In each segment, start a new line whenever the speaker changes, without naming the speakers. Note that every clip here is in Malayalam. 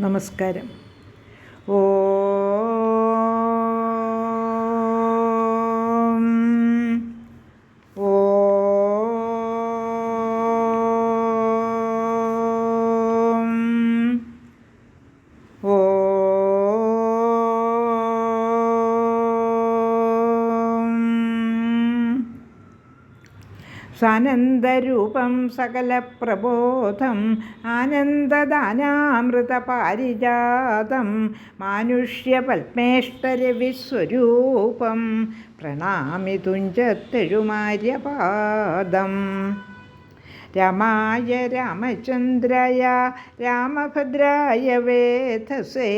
നമസ്കാരം. ഓം സാനന്ദരൂപം സകലപ്രബോധം ആനന്ദദാനാമൃതപാരിജാതം മാനുഷ്യപത്മേഷ്ടരവിസ്വരൂപം പ്രണാമി തുഞ്ചത്തെഴുമാര്യപാദം. രാമായ രാമചന്ദ്രായ രാമഭദ്രായ വേധസേ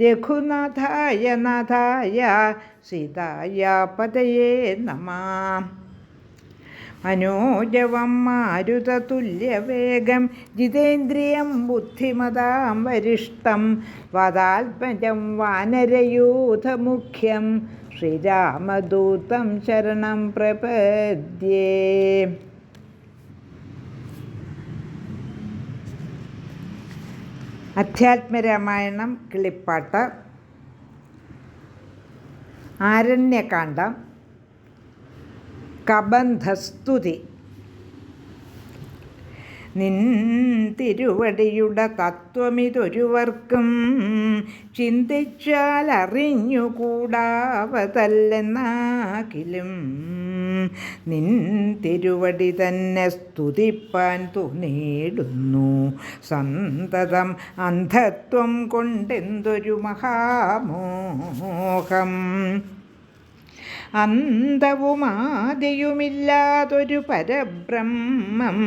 രഘുനാഥായ നാഥായ സീതായ പതയേ നമഃ. മനോജവം മാരുതതുല്യവേഗം ജിതേന്ദ്രിയം ബുദ്ധിമതാം വരിഷ്ടം വദാത്മജം വാനരയൂഥമുഖ്യം ശ്രീരാമദൂതം ശരണം പ്രപദ്യേ. അധ്യാത്മരാമായണം കിളിപ്പാട്ട്, ആരണ്യകാണ്ഡം, കബന്ധസ്തുതി. നിൻ തിരുവടിയുടെ തത്വമിതൊരുവർക്കും ചിന്തിച്ചാൽ അറിഞ്ഞുകൂടാവതല്ലെന്നാകിലും നിൻ തിരുവടി തന്നെ സ്തുതിപ്പാൻ തോന്നിയിടുന്നു സന്തതം. അന്ധത്വം കൊണ്ടെന്തൊരു മഹാമോഹം, അന്തവുമാദിയുമില്ലാതൊരു പരബ്രഹ്മം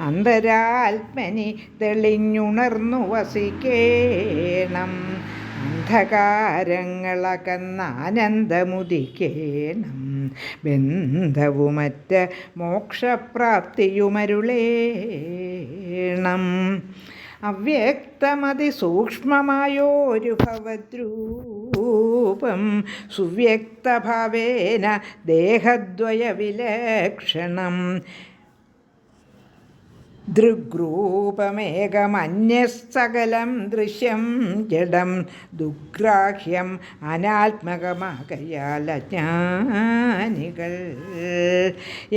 അന്തരാത്മനി തെളിഞ്ഞുണർന്നു വസിക്കേണം. അന്ധകാരങ്ങളകന്നാനന്ദമുദിക്കേണം. ബന്ധവുമറ്റ മോക്ഷപ്രാപ്തിയുമരുളേണം. അവ്യക്തമതിസൂക്ഷ്മമായോരു ഭവദ്രൂപം സുവ്യക്തഭാവേന ദേഹദ്വയവിലക്ഷണം. ദൃഗ്രൂപമേകമന്യസ്സകലം ദൃശ്യം ജഡം ദുഗ്രാഹ്യം അനാത്മകമാകയാൽ അജ്ഞാനികൾ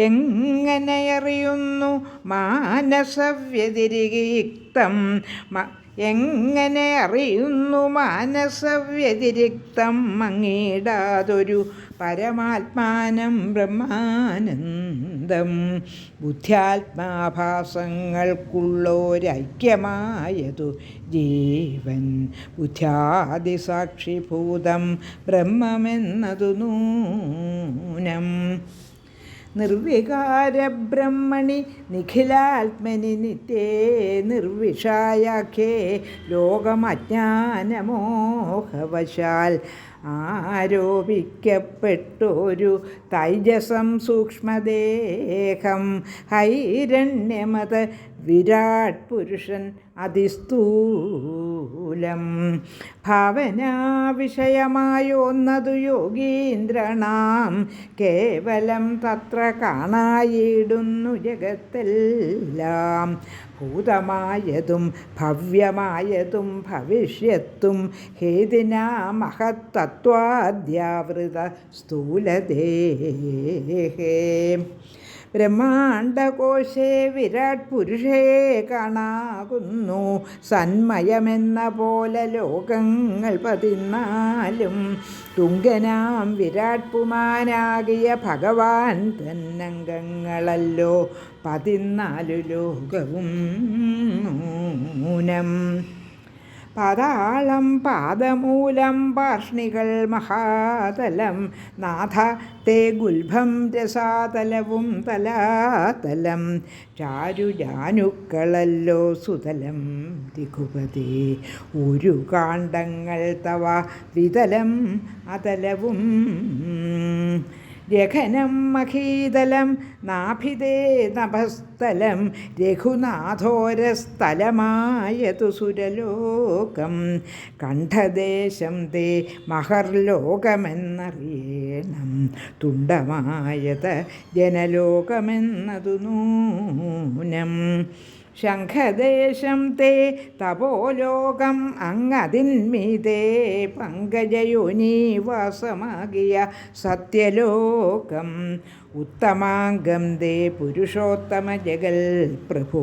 എങ്ങനെയറിയുന്നു മാനസവ്യതിരിക്തം എങ്ങനെ അറിയുന്നു മാനസവ്യതിരിക്തം മങ്ങിടാതൊരു പരമാത്മാനം ബ്രഹ്മാനന്ദം. ബുദ്ധ്യാത്മാഭാസങ്ങൾക്കുള്ളൊരൈക്യമായതു ജീവൻ ബുദ്ധ്യാദിസാക്ഷിഭൂതം ബ്രഹ്മമെന്നതു നൂനം. നിർവികാരബ്രഹ്മണി നിഖിലാത്മനി നിത്യേ നിർവിഷായാഖ്യേ ലോകമജ്ഞാനമോഹവശാൽ ആരോപിക്കപ്പെട്ടൊരു തൈജസം സൂക്ഷ്മദേഹം ഹൈരണ്യമത് വിരാട് പുരുഷൻ അതിസ്ഥൂലം. ഭാവനാവിഷയമായൊന്നതു യോഗീന്ദ്രണാം കേവലം തത്ര കാണായിടുന്നു ജഗത്തെല്ലാം. ഭൂതമായതും ഭവ്യമായതും ഭവിഷ്യത്തും ഹേതിനാ മഹത്തത്വാദ്യാവൃത സ്ഥൂലദേഹേ. ബ്രഹ്മാണ്ഡകോശേ വിരാട് പുരുഷേ കാണാകുന്നു സന്മയമെന്ന പോലെ ലോകങ്ങൾ 14. തുങ്കനാം വിരാട് പുമാനാകിയ ഭഗവാൻ തന്നംഗങ്ങളല്ലോ 14 ലോകവും നൂനം. പാതാളം പാദമൂലം പാർഷ്ണികൾ മഹാതലം നാഥ തേ ഗുൽഭം രസാതലവും തലാതലം. ചാരുജാനുക്കളല്ലോ സുതലം രഘുപതി ഒരു കാണ്ഡങ്ങൾ തവ വിതലം അതലവും. രഘനം മഹീതലം നാഭിതേ നഭസ്ഥലം രഘുനാഥോരസ്ഥലമായതു സുരലോകം. കണ്ഠദേശം തേ മഹർലോകമെന്നറിയണം തുണ്ടമായത് ജനലോകമെന്നതു നൂനം. ശംഖദേശം തേ തപോലോകം അങ്ങതിന്മീതേ പങ്കജയോനീവാസമാകിയ സത്യലോകം ഉത്തമാംഗം ദേ പുരുഷോത്തമ ജഗൽ പ്രഭോ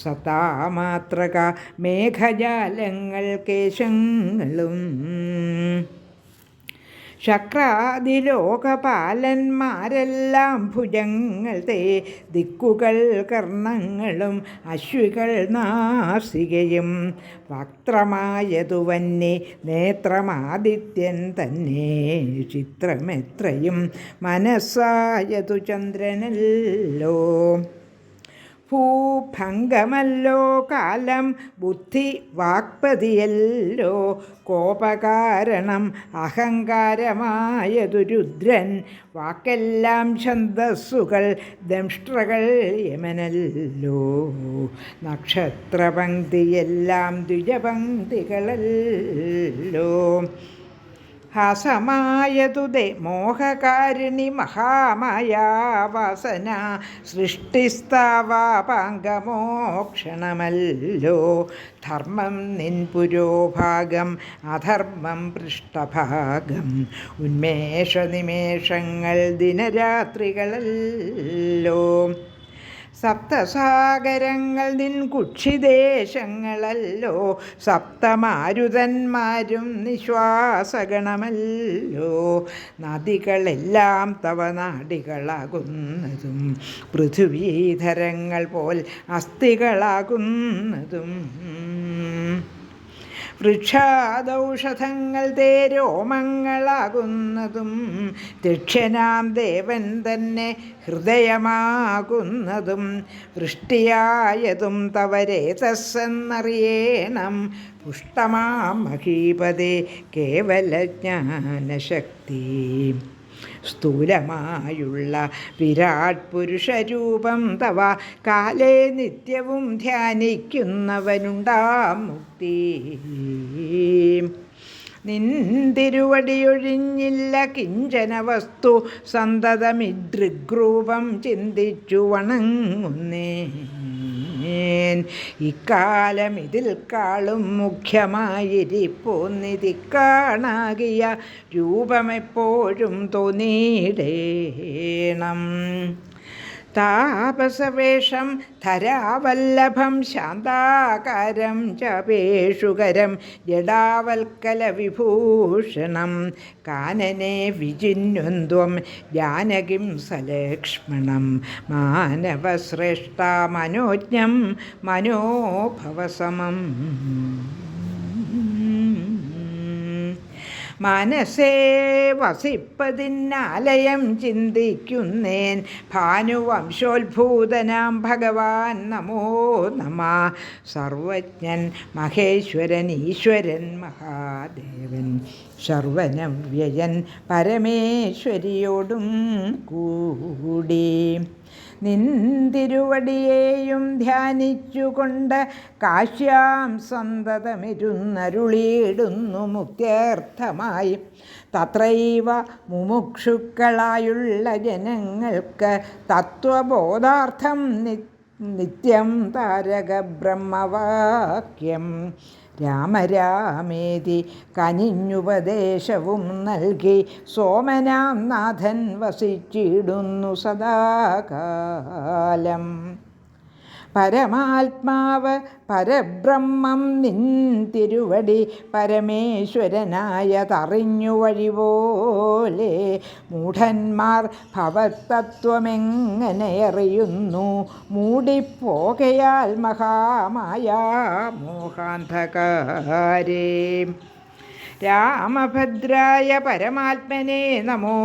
സത്താമാത്രക മേഘജാലങ്ങൾ കേശങ്ങളും ശക്രാദിലോകപാലന്മാരെല്ലാം ഭുജങ്ങൾ തേ ദിക്കുകൾ കർണങ്ങളും അശ്വികൾ നാസികയും വക്ത്രമായതു വന്യേ നേത്രമാദിത്യൻ തന്നെ ചിത്രമെത്രയും മനസ്സായതു ചന്ദ്രനല്ലോ ഭൂഭംഗമല്ലോ കാലം ബുദ്ധി വാക്പതിയല്ലോ കോപകാരണം അഹങ്കാരമായതു രുദ്രൻ വാക്കെല്ലാം ഛന്ദസ്സുകൾ ദംഷ്ട്രകൾ യമനല്ലോ നക്ഷത്രപംക്തിയെല്ലാം ദ്വിജപംക്തികളല്ലോ ഹാസമായതുദേ മോഹകാരിണി മഹാമായ വാസന സൃഷ്ടിസ്ഥാവാപാംഗമോക്ഷണമല്ലോ ധർമ്മം നിൻ പുരോഭാഗം അധർമ്മം പൃഷ്ഠഭാഗം ഉന്മേഷനിമേഷങ്ങൾ ദിനരാത്രികളല്ലോ സപ്തസാഗരങ്ങൾ നിൻ കുക്ഷിദേശങ്ങളല്ലോ സപ്തമാരുതന്മാരും നിശ്വാസഗണമല്ലോ നദികളെല്ലാം തവ നാടികളാകുന്നതും പൃഥ്വീധരങ്ങൾ പോൽ അസ്ഥികളാകുന്നതും വൃക്ഷാദൌഷധങ്ങൾ തേ രോമങ്ങളാകുന്നതും ദക്ഷ്യനാം ദേവൻ തന്നെ ഹൃദയമാകുന്നതും വൃഷ്ടിയായതും തവ രേതസ്സെന്നറിയേണം പുഷ്ടമാം മഹീപതേ കേവലജ്ഞാനശക്തി സ്ഥൂലമായുള്ള വിരാട് പുരുഷരൂപം തവ കാലേ നിത്യവും ധ്യാനിക്കുന്നവനുണ്ടാം മുക്തി നിന്തിരുവടിയൊഴിഞ്ഞില്ല കിഞ്ചന വസ്തു സന്തതമിദൃഗ്രൂപം ചിന്തിച്ചു വണങ്ങുന്നേൻ ഇക്കാലം ഇതിൽ കാളും മുഖ്യമായിരിപ്പോന്നിതി കാണാകിയ രൂപമെപ്പോഴും തോന്നിയിടേണം താപസവേഷം ധരാവല്ലഭം ശാന്താകാരം ചപേഷുകരം ജഡാവൽക്കലവിഭൂഷണം കാനനെ വിജിന്വന്ത്വം ജാനകിം സലക്ഷ്മണം മാനവശ്രേഷ്ഠ മനോജ്ഞം മനോഭവസമം മനസ്സേ വസിപ്പതിന്നാലയം ചിന്തിക്കുന്നേൻ ഭാനുവംശോത്ഭൂതനാം ഭഗവാൻ നമോ നമ സർവജ്ഞൻ മഹേശ്വരൻ ഈശ്വരൻ മഹാദേവൻ സർവനവ്യയൻ പരമേശ്വരിയോടും കൂടി നിന്തിരുവടിയേയും ധ്യാനിച്ചുകൊണ്ട് കാശ്യാം സന്തതമിരുന്നരുളിയിടുന്നു മുക്ത്യർത്ഥമായി തത്രൈവ മുമുക്ഷുക്കളായുള്ള ജനങ്ങൾക്ക് തത്വബോധാർത്ഥം നിത്യം താരക ബ്രഹ്മവാക്യം രാമരാമേതി കനിഞ്ഞുപദേശവും നൽകി സോമനാം നാഥൻ വസിച്ചിടുന്നു സദാകാലം പരമാത്മാവ് പരബ്രഹ്മം നിൻ തിരുവടി പരമേശ്വരനായതറിഞ്ഞു വഴിപോലെ മൂഢന്മാർ ഭവത്തത്വമെങ്ങനെ അറിയുന്നു മൂടിപ്പോകയാൽ മഹാമായ മോഹാന്ധകാരേ രാമഭദ്രായ പരമാത്മനെ നമോ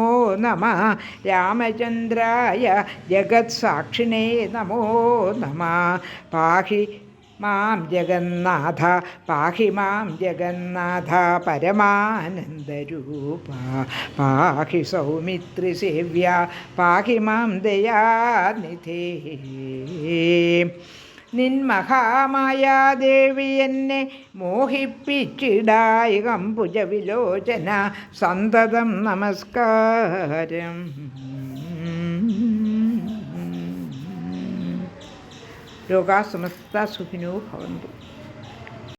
നമഃ രാമചന്ദ്രായ ജഗത്സാക്ഷിണേ നമോ നമഃ പാഹി മാം ജഗന്നാഥ പാഹി മാം ജഗന്നാഥ പരമാനന്ദരൂപ പാഹി സൗമിത്രിസേവ്യ പാഹി മാം ദയാനിധേ നിന്മഹാമായാദേവി എന്നെ മോഹിപ്പിച്ചിടായി കമ്പുജവിലോചന സന്തതം നമസ്കാരം. ലോകാ സമസ്ത സുഖിനോ ഭവന്തു.